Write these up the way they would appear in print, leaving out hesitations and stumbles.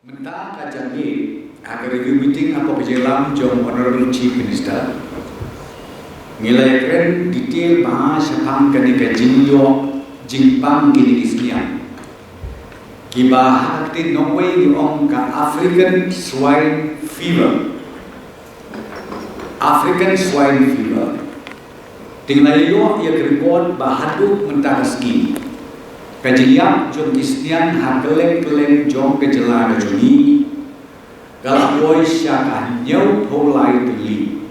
Mentah kajang agar review meeting apa berjalan jom Honorable Chief Minister nilai keren detail bahasa pang kani kajinyo jingpang kini kisnian kibah hati Norway ni ong ka African swine fever tinggal yo ia record bahadu mentah ski kajian jom kisnian hakeleng jom kejela kajuni kalau boy syakah nyau pulai teli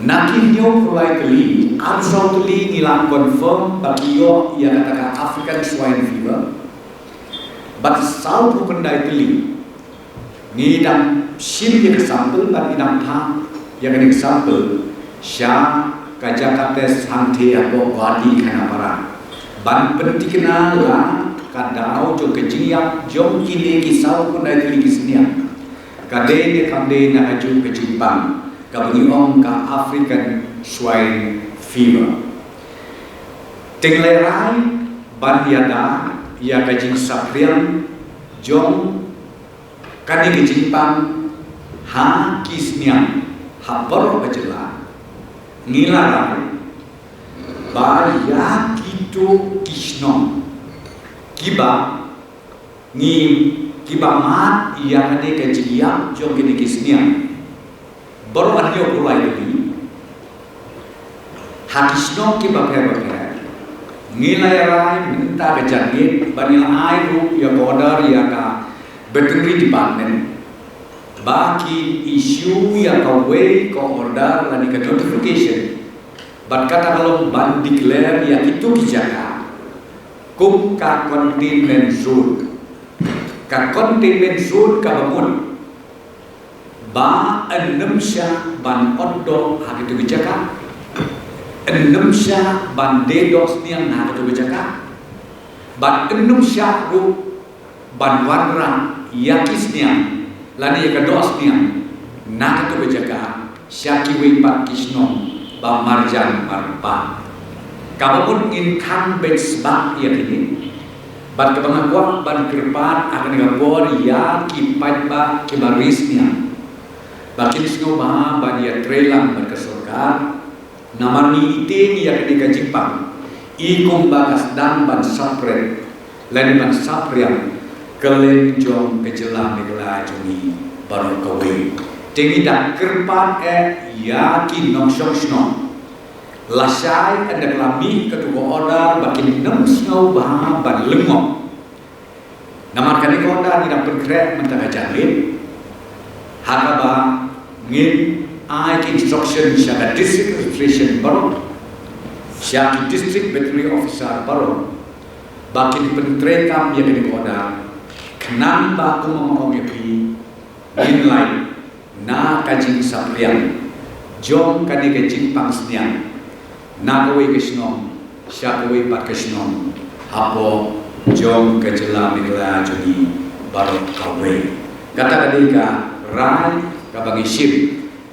nakin nyau pulai teli ansau teli nilang confirm bagi yo ia katakan African swine fever but sau kendai teli ni dam sim yang example dan idam thang yang example syah kajakat santai atau wadi kana parang ban pentikna lah kadau jo kejiak jom kini kisau pun dari kisnia kadene na aju kejimpang kabungi ong ka African swine fever tenglerai ban yada ya kajing saprian jom kani kejimpang ha kisnia hapor kejela nilarai baya kitu kisno kiba mat yang ada kejian jom kini kisnia baru ada pulai ini hakisno kiba pera nilarai minta kejangit banila airu ya border ya ka veterinary department baki isu yang kawai ko order lani ke notification but kata kalau ban declare ya itu dijaga kum ka containment zone ka bangun ba enam sya ban oddo hak itu dijaga enam sya ban dedos niang hak itu dijaga ban enam sya ru ban warna yakisnya lani ya kados niang nak tu berjaga syaki wipat kisno ba marjan marpa kabun incumbent sebab ia ini ban kebangakuan ban kerpan akan ngabor ya kipat ba kibarisnya bakin sno ba ban ya trelang berkesurkan namani ite ya ketika Jepang ikum bagas dan ban sapret lani ban saprian kelen jom kejela megla joni baru kawin tinggi dak kerpan yakin nong sno lasai ada kelami kedua order bakin nem snow bah ban lengok namar kani order tidak bergerak mentang jalin hakaba ngin instruction syaga district administration baru syaga district veterinary officer baru bakin pentrekam yang kini order kenapa aku mengopi inline na kajing saprian jom kani kajing pangsnian na kawai kesnom sya kawai pat kesnom hapo jom kejela megla joni baru kawai kata kadika rai kabangi ship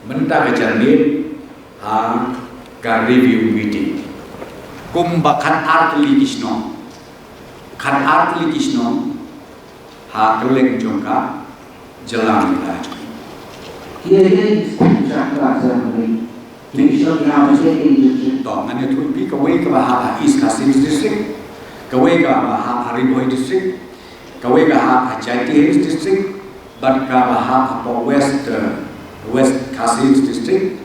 menta kejarnit ha ka review meeting kumbakan artli kisnom kan artli kisnom ha keleng jongka jelang lagi. Ini cakap sampai Misal yang apa sih ini? Toh, ane tu pi kawai ke bahasa East Coast District, kawai ke bahasa Hariboy District, kawai ke bahasa Jati Hills District, dan ke bahasa West Coast District,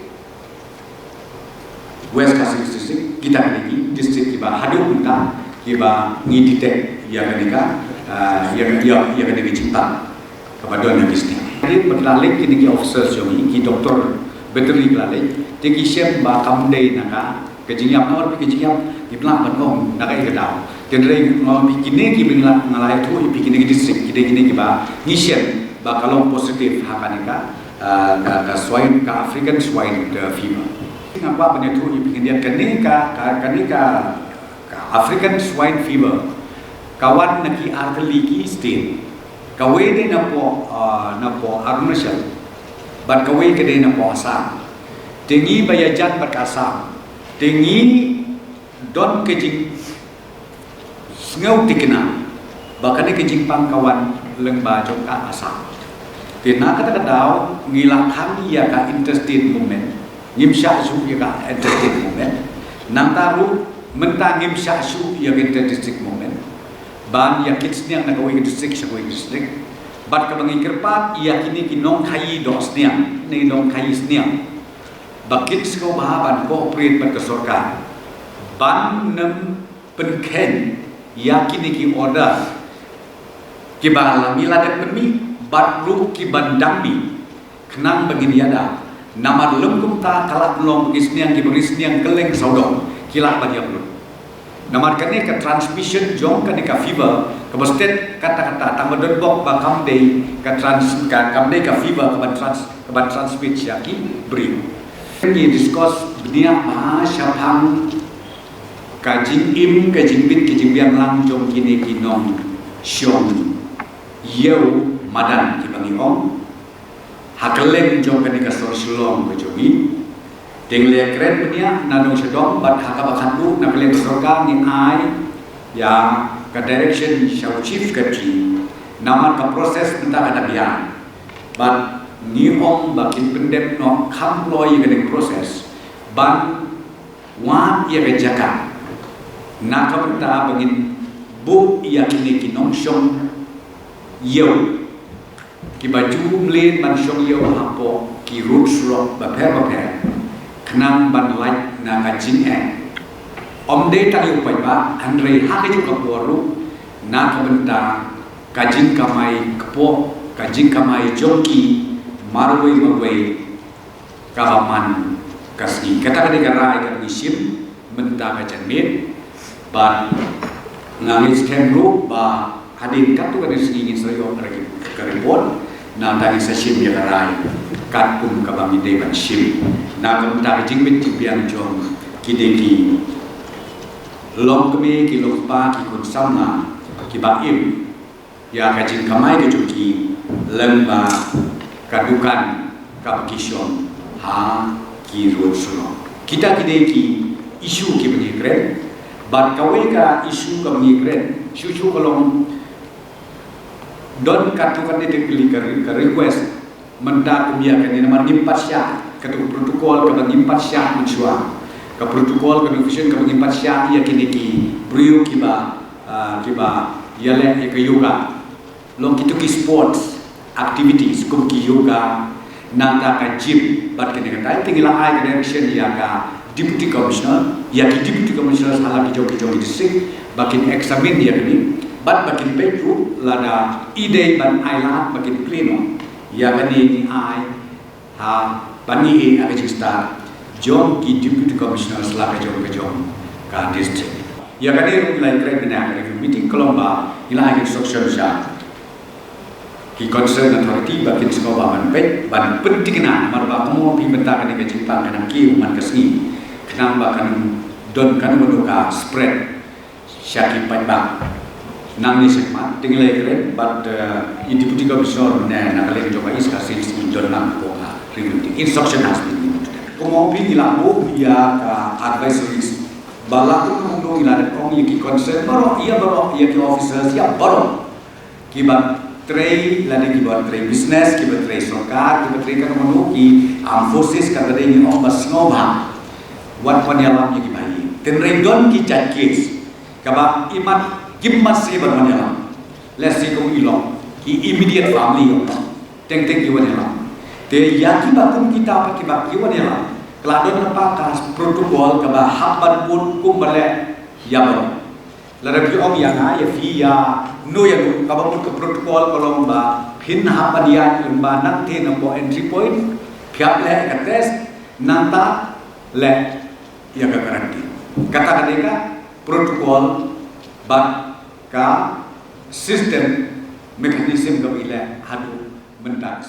kita ini district kita hadu kita kita ngiditek yang mereka yang kena cinta kepada anak bisnis. Jadi berlalik kini officer jomi, ki doktor veterinary berlalik. Jadi siap bakam day naka kejinyam nawar kejinyam di belakang penong naka ikadau. Jadi mau bikinnya ki ngalai tu bikinnya distrik kita ba ngisien bakalong positif hakanika ka swine ka African swine fever. Ngapa banyak tu bikin dia kanika African swine fever. Kawan naki arteli ki state kawai de na po Arunachal bat kawai ke de na po Assam tingi bayajan berkasam tingi don kejing ngau tikna Bahkan ke jimpang kawan lengba jongka asam. Tina kata kadau ngilak kami ya ka interested moment. Ngimsya su ya ka interested moment. Nang taru mentang ngimsya su ya ka interested moment. Ban ya kitsnya na kawai district sa kawai district. Bat ka mangikirpat ya kini kinong kai dos niya. Ni nong kai sniya. Bakit ko bahaban cooperate pat ka sorkar. Ban nem penken ya kini ki order Kibala mila de penmi batlu kibandami kenang begini ada nama lengkum ta kalak long isniang kiberisniang keleng saudong kilak badiam lu nama kene ke transmission jong kene ka fever ke bestet kata-kata tamadon bok bakam day ke kamdei ka fever ke ban transmit syaki beri ini discuss benia ma syapang kajing im kajing bit kajing biang lang jong kini kinong syong Yau madan kibangi om hakeleng jong kanika sorsulong bejogi dengle keren punya nanong sedong bat hakabakan lu nakeleng sorga ni ai ya ke direction shall chief kati naman ka proses minta kada biar bat ni om bakin pendek no kamploy ke proses ban wan ia ke jaka naka minta bangin bu ia kini kinong syong Yau ki baju mlen ban syong yau hapo ki rut slok baper kenang ban light na kajin om de ta yu pai ba andre ha ke ju kaporu na ka benta kajin kamai kepo kajin kamai joki marwei magwei kaman kasni kata ka rai ka isim menta ka janmit ban ngangis kemru ba hadin kat tu kan segi ingin saya lagi keripon na tadi session dia rai kat pun kabami depan sim na kementar jingbit jibian jong kideki long kemi kilok pa ki kun samna ki baim ya kajin kamai ke juki lemba kadukan kapakisyon ha ki rusulo kita kideki isu ki benyekren bat kawai ka isu ka benyekren susu kolong don katukan itu ke request menda kubiakan ini nama nimpat syah ke protokol ke nimpat syah mensuang ke protokol ke vision ke nimpat syah ia kini ki brio kiba yale ke yoga long kitu ki sports activities kum ki yoga nangta ka gym bat kini kata tinggal ai ke direction ya ka deputy commissioner ya ki deputy commissioner salah ki jogi district bakin examine dia ni bat bakin petu lada ide ban ailat bakin pleno ya bani ni ai ha bani e aga jista jom ki deputy commissioner selaka jom ka district ya kani mulai keren bina meeting kolomba ila instruction sya ki concern authority bakin sekolah ban penting na marba komo pi benta kani ke jipang kana ki man kasni kenamba kan don kan menduka spread syaki pai nang ni sekmat tinggal keren but deputy commissioner na kali coba iskasi don nang ko instruction has been given to them komo pi ilamu ya ka advisories bala tu mungkin ilan kong yaki concern baro ia ki officers ya baro kibat tray lagi kibat tray business kibat tray sokar kibat tray kan menuki forces kata dia ni ombas ngobang wat panyalam yaki bayi tenrei don ki case kaba imat gimmas se bermanyalam let's say kong ilong ki immediate family yo teng ki wanyalam te yaki bakum kita apa ki wanyalam keladon lepakas protokol kaba haban pun kumbale yabo lada ki om yang ya via no ya kaba pun ke protokol kolomba pin haban ya lemba nanti nombo entry point piap le ka test nanta le ya ka garanti kata kadeka protokol bat ka sistem mekanisme kabila hadu mentak